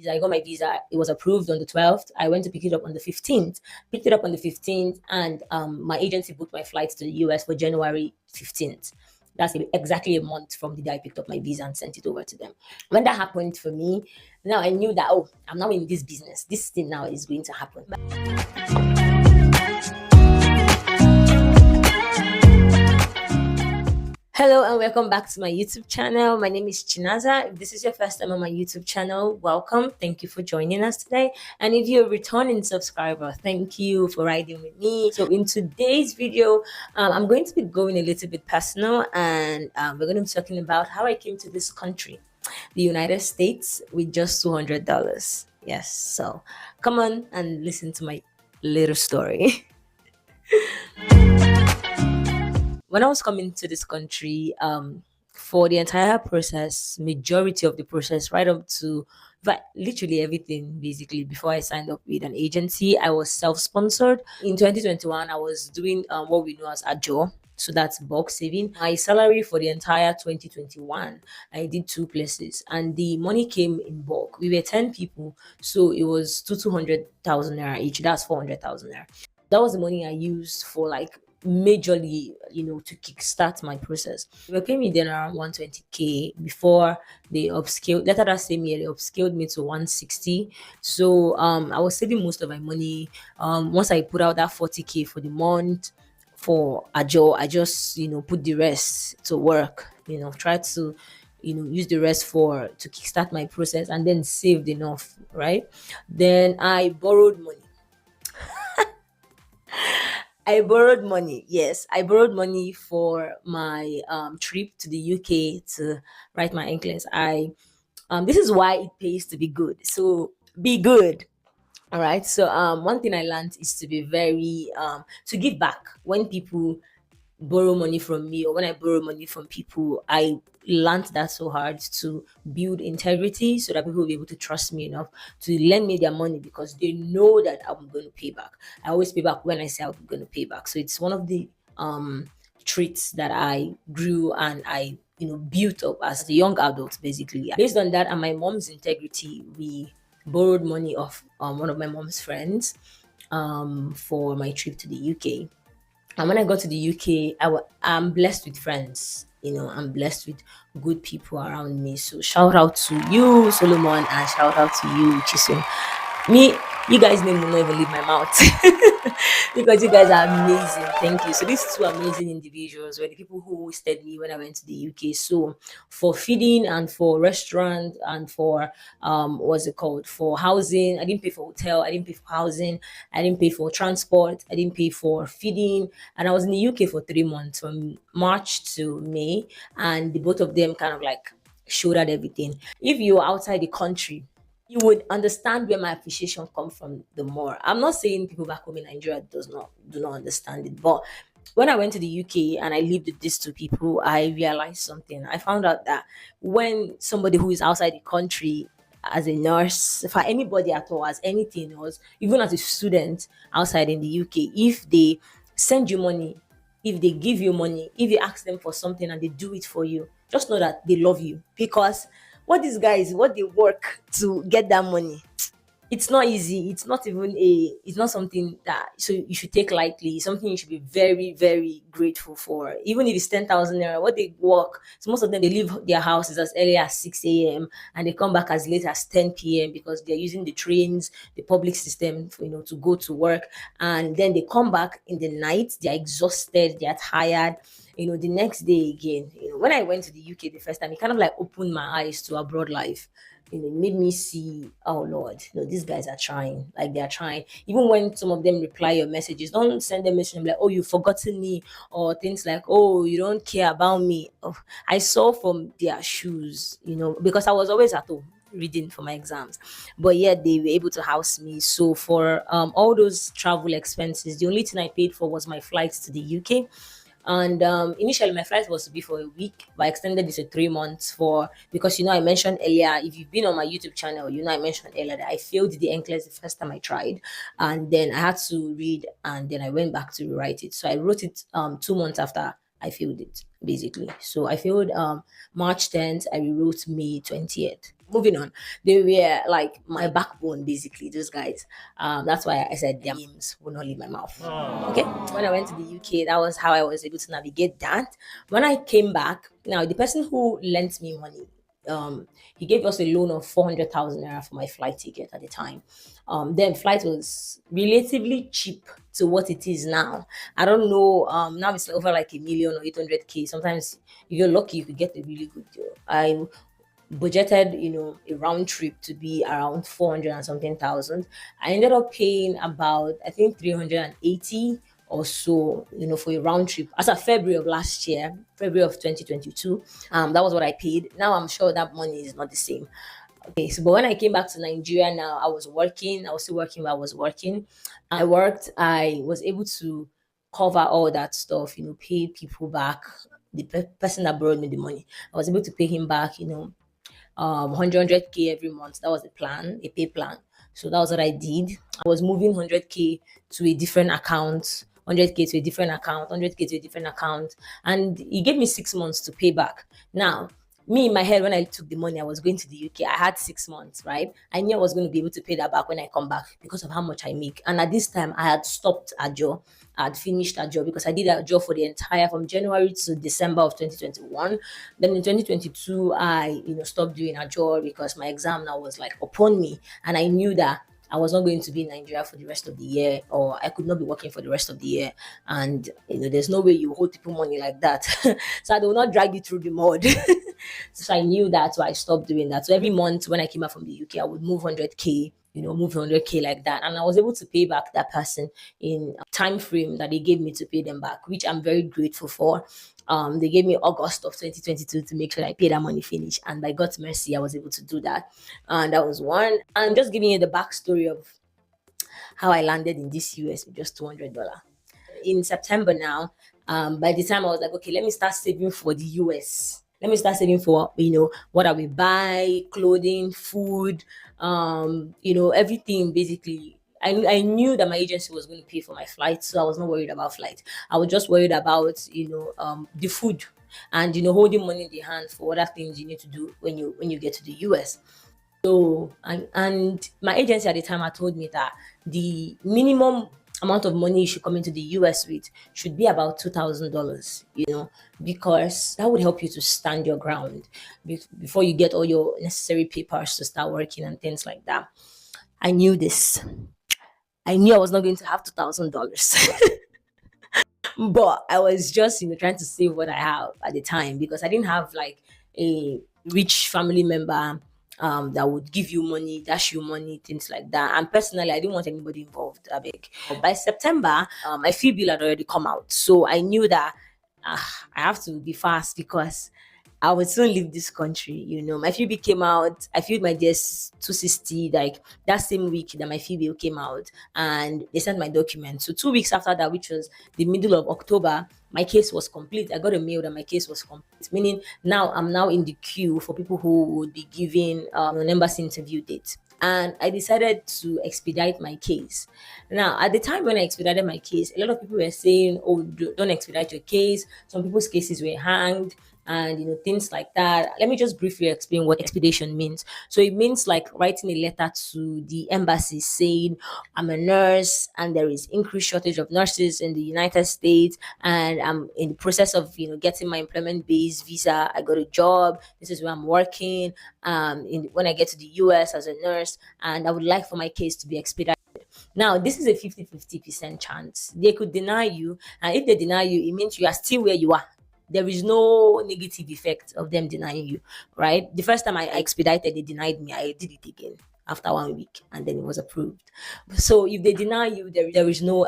visa. I got my visa. It was approved on the 12th. I went to pick it up on the 15th. Picked it up on the 15th, and my agency booked my flights to the US for January 15th. That's exactly a month from the day I picked up my visa and sent it over to them. When that happened for me, now I knew that, oh, I'm now in this business. This thing now is going to happen. Hello and welcome back to my YouTube channel. My name is Chinaza. If this is your first time on my YouTube channel, welcome. Thank you for joining us today. And if you're a returning subscriber, thank you for riding with me. So in today's video, I'm going to be going a little bit personal, and we're going to be talking about how I came to this country, the United States, with just $200. Yes, so come on and listen to my little story. When I was coming to this country, for the entire process, majority of the process, right up to literally everything, basically, before I signed up with an agency, I was self-sponsored. In 2021, I was doing what we know as ajo. So that's bulk saving. My salary for the entire 2021, I did 2 places, and the money came in bulk. We were 10 people, so it was 200,000 naira each. That's 400,000 naira. That was the money I used for majorly, to kickstart my process. They were paying me then around 120K before they upscaled. Later that same year, they upscaled me to 160. So I was saving most of my money. Once I put out that 40K for the month for Ajo, I just put the rest to work. Try to use the rest to kickstart my process, and then saved enough, right? Then I borrowed money. I borrowed money. Yes, I borrowed money for my trip to the UK to write my NCLEX. This is why it pays to be good. So be good. All right. So one thing I learned is to be very to give back when people borrow money from me, or when I borrow money from people. I learned that so hard to build integrity so that people will be able to trust me enough to lend me their money, because they know that I'm going to pay back. I always pay back when I say I'm going to pay back. So it's one of the traits that I grew and I built up as a young adult, basically. Based on that and my mom's integrity, we borrowed money off one of my mom's friends for my trip to the UK. And when I got to the UK, I'm blessed with friends. I'm blessed with good people around me. So shout out to you, Solomon, and shout out to you, Chisum. You guys' name will not even leave my mouth because you guys are amazing. Thank you. So these two amazing individuals were the people who hosted me when I went to the UK. So for feeding and for restaurant and for what's it called, for housing, I didn't pay for hotel, I didn't pay for housing, I didn't pay for transport, I didn't pay for feeding, and I was in the UK for 3 months, from March to May, and the both of them kind of shouldered everything. If you're outside the country, you would understand where my appreciation comes from the more. I'm not saying people back home in Nigeria do not understand it, but when I went to the UK and I lived with these two people, I realized something. I found out that when somebody who is outside the country, as a nurse, for anybody at all, as anything else, even as a student outside in the UK, if they send you money, if they give you money, if you ask them for something and they do it for you, just know that they love you, because what these guys, what they work to get that money, it's not easy. It's not something that so you should take lightly. It's something you should be very, very grateful for. Even if it's 10,000 naira, what they work, so most of them, they leave their houses as early as 6 a.m. and they come back as late as 10 p.m. because they're using the trains, the public system, to go to work. And then they come back in the night, they're exhausted, they're tired. The next day again. When I went to the UK the first time, it kind of opened my eyes to abroad life. It made me see, oh Lord, these guys are trying. They're trying. Even when some of them reply your messages, don't send them message like, oh, you've forgotten me, or things like, oh, you don't care about me. Oh, I saw from their shoes, because I was always at home reading for my exams, but yet they were able to house me. So for all those travel expenses, the only thing I paid for was my flights to the UK. And initially my flight was to be for a week, but I extended it to 3 months because I mentioned earlier, if you've been on my YouTube channel, I mentioned earlier that I failed the NCLEX the first time I tried, and then I had to read, and then I went back to rewrite it. So I wrote it 2 months after I failed it, basically. So I failed March 10th, I rewrote May 20th. moving on. They were like my backbone, basically, those guys. That's why I said their names will not leave my mouth. Okay. When I went to the UK, that was how I was able to navigate that. When I came back, now the person who lent me money, he gave us a loan of 400,000 naira for my flight ticket at the time. Then flight was relatively cheap to what it is now. I don't know. Now it's over like a million or 800K. Sometimes if you're lucky, you could get a really good deal. I budgeted, a round trip to be around 400 and something thousand. I ended up paying about, I think, 380 or so, for a round trip as of February of last year, February of 2022. That was what I paid. Now I'm sure that money is not the same. Okay, so but when I came back to Nigeria now, I was working. I was still working, but I was working. I worked. I was able to cover all that stuff, pay people back. The person that borrowed me the money, I was able to pay him back, 100K every month. That was the plan, a pay plan. So that was what I did. I was moving 100K to a different account, 100K to a different account, 100K to a different account. And he gave me 6 months to pay back. Now, me in my head, when I took the money, I was going to the UK. I had 6 months, right? I knew I was going to be able to pay that back when I come back because of how much I make. And at this time, I had stopped a job. I had finished a job because I did a job for the entire from January to December of 2021. Then in 2022, I stopped doing a job because my exam now was like upon me, and I knew that I was not going to be in Nigeria for the rest of the year, or I could not be working for the rest of the year. And there's no way you hold people money like that. So I will not drag you through the mud. So I knew that, so I stopped doing that. So every month when I came back from the UK, I would move 100K, move 100K like that, and I was able to pay back that person in a time frame that they gave me to pay them back, which I'm very grateful for. They gave me August of 2022 to make sure I pay that money finish, and by God's mercy, I was able to do that. And that was one. I'm just giving you the backstory of how I landed in this US with just $200. In September now, by the time I was like, okay, let me start saving for the US. Let me start saving for, what I will buy, clothing, food, everything basically. I knew that my agency was going to pay for my flight, so I was not worried about flight. I was just worried about, the food and, holding money in the hand for other things you need to do when you get to the US. So, and my agency at the time had told me that the minimum amount of money you should come into the US with should be about $2,000, because that would help you to stand your ground before you get all your necessary papers to start working and things like that. I knew this. I knew I was not going to have $2,000. But I was just, trying to save what I have at the time because I didn't have like a rich family member that would give you money, dash you money, things like that. And personally, I didn't want anybody involved. By September, my fee bill had already come out, so I knew that I have to be fast because I would soon leave this country. My fee bill came out. I filled my DS 260 like that same week that my fee bill came out, and they sent my documents. So 2 weeks after that, which was the middle of October, my case was complete. I got a mail that my case was complete, meaning now I'm now in the queue for people who would be giving an embassy interview date. And I decided to expedite my case. Now, at the time when I expedited my case, a lot of people were saying, "Oh, don't expedite your case." Some people's cases were hanged and things like that. Let me just briefly explain what expedition means. So it means like writing a letter to the embassy saying, "I'm a nurse and there is increased shortage of nurses in the United States, and I'm in the process of getting my employment based visa. I got a job. This is where I'm working when I get to the US as a nurse, and I would like for my case to be expedited." Now, this is a 50-50% chance. They could deny you, and if they deny you, it means you are still where you are. There is no negative effect of them denying you, right? The first time I expedited, they denied me. I did it again after 1 week, and then it was approved. So if they deny you, there is no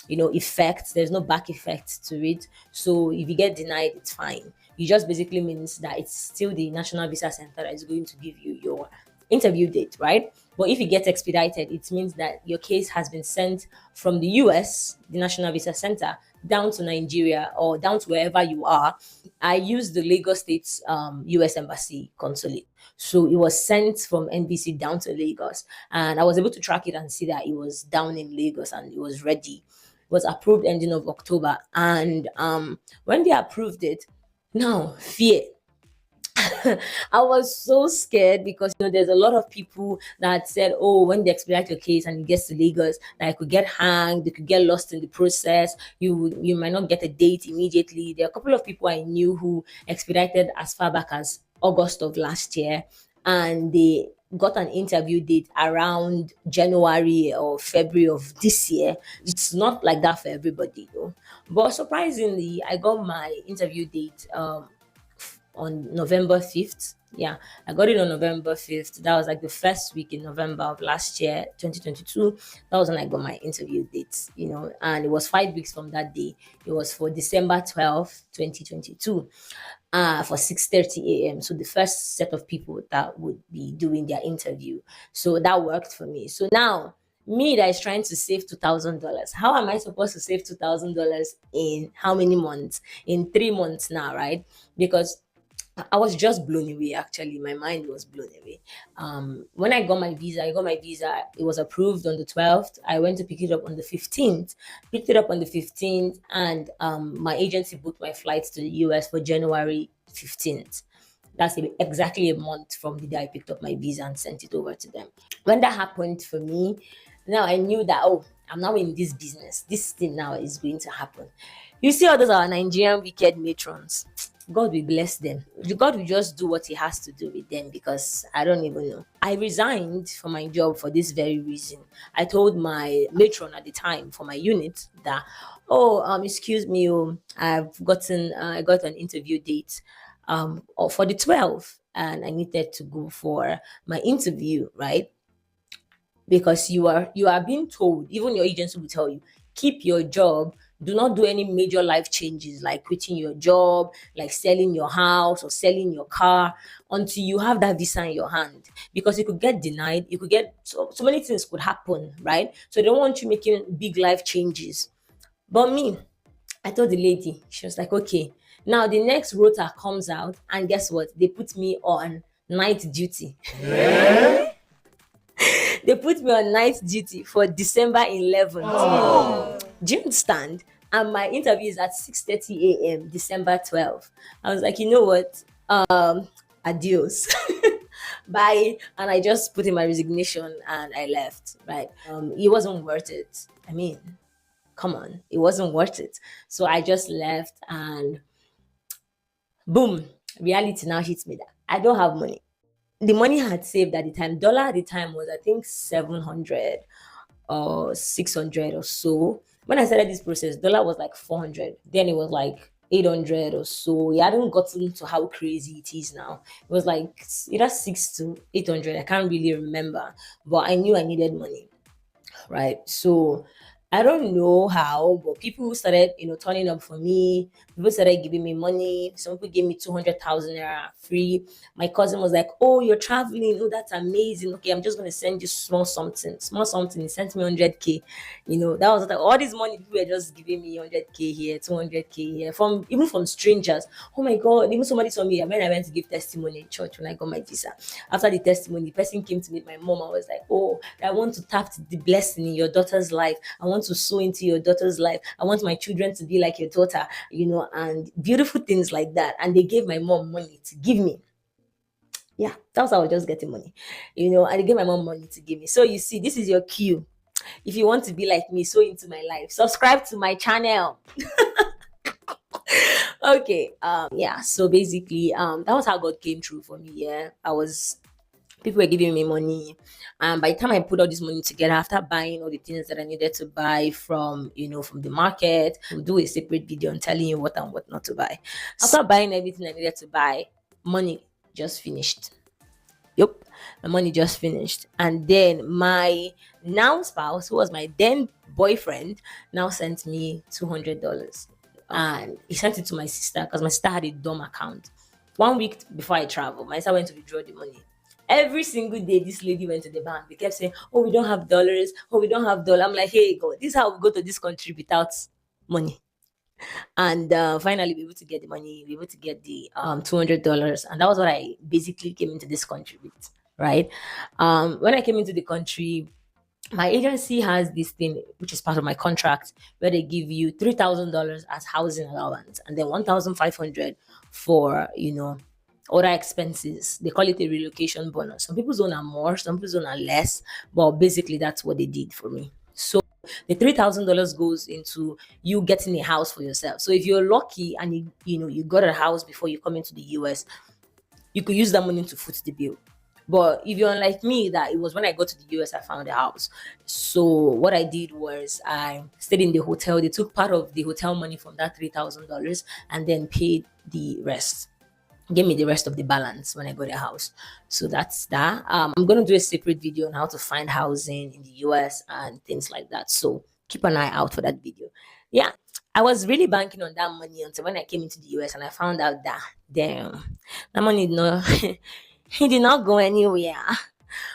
effect. There's no back effect to it. So if you get denied, it's fine. It just basically means that it's still the National Visa Center that is going to give you your interview date, right? But if it gets expedited, it means that your case has been sent from the US, the National Visa Center, down to Nigeria or down to wherever you are. I used the Lagos State's US Embassy consulate. So it was sent from NBC down to Lagos. And I was able to track it and see that it was down in Lagos and it was ready. It was approved ending of October. And when they approved it, now fear. I was so scared because there's a lot of people that said, oh, when they expedite your case and it gets to Lagos, that I could get hanged, you could get lost in the process, you might not get a date immediately. There are a couple of people I knew who expedited as far back as August of last year, and they got an interview date around January or February of this year. It's not like that for everybody though. But surprisingly, I got my interview date on November 5th. Yeah, I got it on November 5th. That was like the first week in November of last year, 2022. That was when I got my interview date, and it was 5 weeks from that day. It was for December 12th, 2022, for 6:30 a.m. So the first set of people that would be doing their interview. So that worked for me. So now, me that is trying to save $2,000, how am I supposed to save $2,000 in how many months? In 3 months now, right? Because I was just blown away. Actually, my mind was blown away. When I got my visa, it was approved on the 12th. I went to pick it up on the 15th. Picked it up on the 15th, and my agency booked my flights to the US for January 15th. That's exactly a month from the day I picked up my visa and sent it over to them. When that happened for me, now I knew that, oh, I'm now in this business. This thing now is going to happen. You see all those our Nigerian wicked matrons. God will bless them. God will just do what he has to do with them, because I don't even know. I resigned from my job for this very reason. I told my matron at the time for my unit that, excuse me, I got an interview date for the 12th, and I needed to go for my interview, right? Because you are being told, even your agency will tell you, keep your job. Do not do any major life changes like quitting your job, like selling your house or selling your car, until you have that visa in your hand, because you could get denied. You could get so many things could happen, right? So they don't want you making big life changes. But me, I told the lady, she was like, okay, now the next rota comes out, and guess what? They put me on night duty. They put me on night duty for December 11th. Oh. Do you understand? And my interview is at 6:30 a.m. December 12th. I was like, you know what? Adios. Bye. And I just put in my resignation and I left. Right. It wasn't worth it. I mean, come on, it wasn't worth it. So I just left, and boom, reality now hits me that I don't have money. The money I had saved at the time, dollar at the time was, I think, 700 or 600 or so. When I started this process, dollar was like 400. Then it was like 800 or so. It hadn't gotten to how crazy it is now. It was like either 6 to 800. I can't really remember, but I knew I needed money, right? So I don't know how, but people started, turning up for me. People started giving me money. Some people gave me 200,000 naira free. My cousin was like, "Oh, you're traveling. Oh, that's amazing. Okay, I'm just gonna send you small something, small something." He sent me 100K. That was like all this money. People were just giving me 100K here, 200K here, even from strangers. Oh my God! Even somebody told me when I went to give testimony in church when I got my visa. After the testimony, the person came to meet my mom. I was like, "Oh, I want to tap the blessing in your daughter's life. I want to sow into your daughter's life. I want my children to be like your daughter, and beautiful things like that." And they gave my mom money to give me. Yeah, that was how I was just getting money, and they gave my mom money to give me. So you see, this is your cue. If you want to be like me, sow into my life, subscribe to my channel. Okay, yeah. So basically, that was how God came through for me. Yeah, people were giving me money, and by the time I put all this money together, after buying all the things that I needed to buy from the market, we'll do a separate video on telling you what and what not to buy. After buying everything I needed to buy, money just finished. Yep, my money just finished. And then my now spouse, who was my then boyfriend, now sent me $200. And he sent it to my sister, because my sister had a dorm account. 1 week before I traveled, my sister went to withdraw the money. Every single day, this lady went to the bank. They kept saying, "Oh, we don't have dollars. Oh, we don't have dollars." I'm like, "Hey, God, this is how we go to this country without money." And finally, we were able to get the money. We were able to get the $200, and that was what I basically came into this country with, right? When I came into the country, my agency has this thing, which is part of my contract, where they give you $3,000 as housing allowance, and then 1,500 for other expenses. They call it a relocation bonus. Some people's own are more, some people's own are less, but basically that's what they did for me. So the $3,000 goes into you getting a house for yourself. So if you're lucky and you got a house before you come into the US, you could use that money to foot the bill. But if you're unlike me, that it was when I got to the US I found a house. So what I did was I stayed in the hotel. They took part of the hotel money from that $3,000 and then paid the rest. Gave me the rest of the balance when I got a house. So that's that. I'm gonna do a separate video on how to find housing in the US and things like that. So keep an eye out for that video. Yeah, I was really banking on that money until when I came into the US and I found out that damn, that money did not it did not go anywhere.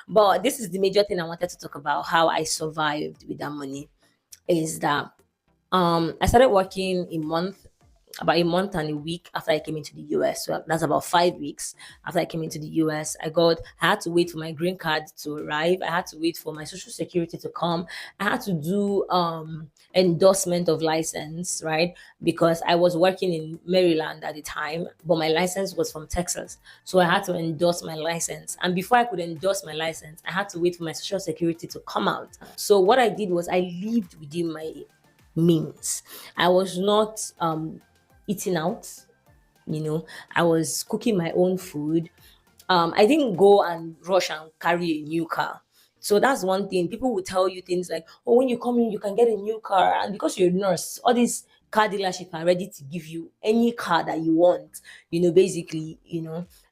But this is the major thing I wanted to talk about, how I survived with that money. Is that I started working about a month and a week after I came into the US. So that's about 5 weeks after I came into the US. I had to wait for my green card to arrive. I had to wait for my social security to come. I had to do endorsement of license, right? Because I was working in Maryland at the time, but my license was from Texas. So I had to endorse my license. And before I could endorse my license, I had to wait for my social security to come out. So what I did was I lived within my means. I was not eating out, I was cooking my own food. I didn't go and rush and carry a new car. So that's one thing. People will tell you things like, oh, when you come in, you can get a new car. And because you're a nurse, all these car dealership are ready to give you any car that you want, basically,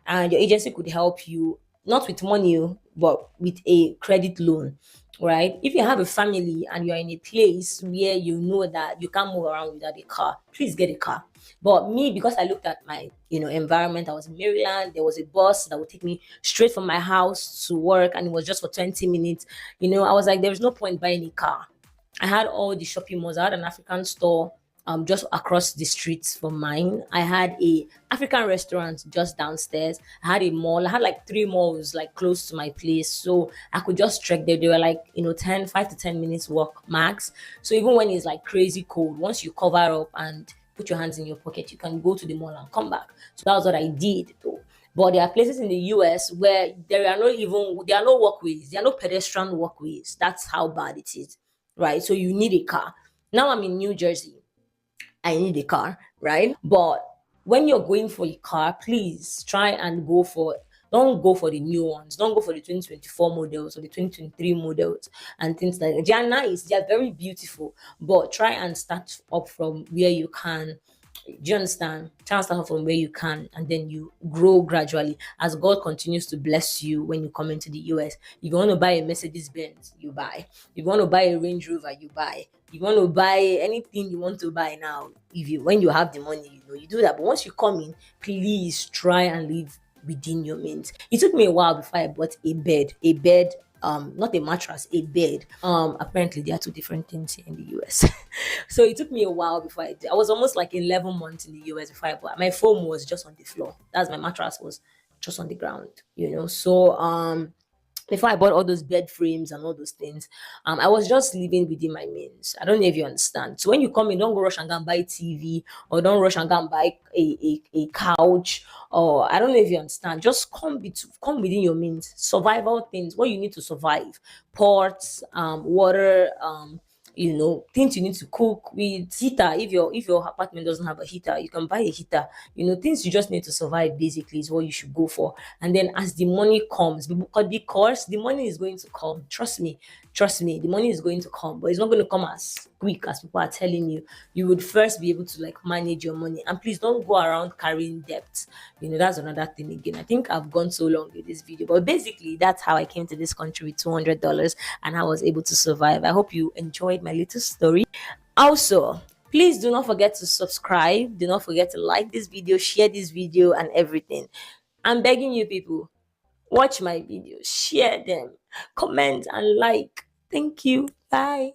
and your agency could help you, not with money, but with a credit loan, right? If you have a family and you're in a place where you know that you can't move around without a car, please get a car. But me, because I looked at my, environment, I was in Maryland. There was a bus that would take me straight from my house to work, and it was just for 20 minutes. I was like, there's no point buying a car. I had all the shopping malls. I had an African store just across the streets from mine. I had a African restaurant just downstairs. I had a mall. I had like 3 malls like close to my place. So I could just trek there. They were like, 5 to 10 minutes walk max. So even when it's like crazy cold, once you cover up and put your hands in your pocket, you can go to the mall and come back. So that was what I did though. But there are places in the US where there are no walkways, there are no pedestrian walkways. That's how bad it is, right? So you need a car. Now I'm in New Jersey. I need a car, right? But when you're going for a car, please try and don't go for the new ones. Don't go for the 2024 models or the 2023 models and things like that. They are nice, they are very beautiful, but try and start up from where you can. Do you understand? Try and start off from where you can, and then you grow gradually as God continues to bless you when you come into the US. If you want to buy a Mercedes Benz, you buy. If you want to buy a Range Rover, you buy. If you want to buy anything you want to buy now, when you have the money, you do that. But once you come in, please try and live within your means. It took me a while before I bought a bed. Not a mattress, a bed. Apparently there are two different things here in the US. So it took me a while before I was almost like 11 months in the US before I bought. My phone was just on the floor. That's my mattress was just on the ground, So before I bought all those bed frames and all those things, I was just living within my means. I don't know if you understand. So when you come in, don't go rush and go and buy TV, or don't rush and go and buy a couch, or I don't know if you understand. Just come within your means. Survival things, what you need to survive: pots, water, things you need to cook with, heater. If your apartment doesn't have a heater, you can buy a heater. Things you just need to survive basically is what you should go for. And then as the money comes, because the money is going to come, trust me, the money is going to come, but it's not going to come as quick as people are telling you. You would first be able to like manage your money, and please don't go around carrying debt. That's another thing again. I think I've gone so long with this video, but basically that's how I came to this country with $200 and I was able to survive. I hope you enjoyed my little story. Also, please do not forget to subscribe. Do not forget to like this video, share this video, and everything. I'm begging you people, watch my videos, share them, comment and like. Thank you. Bye.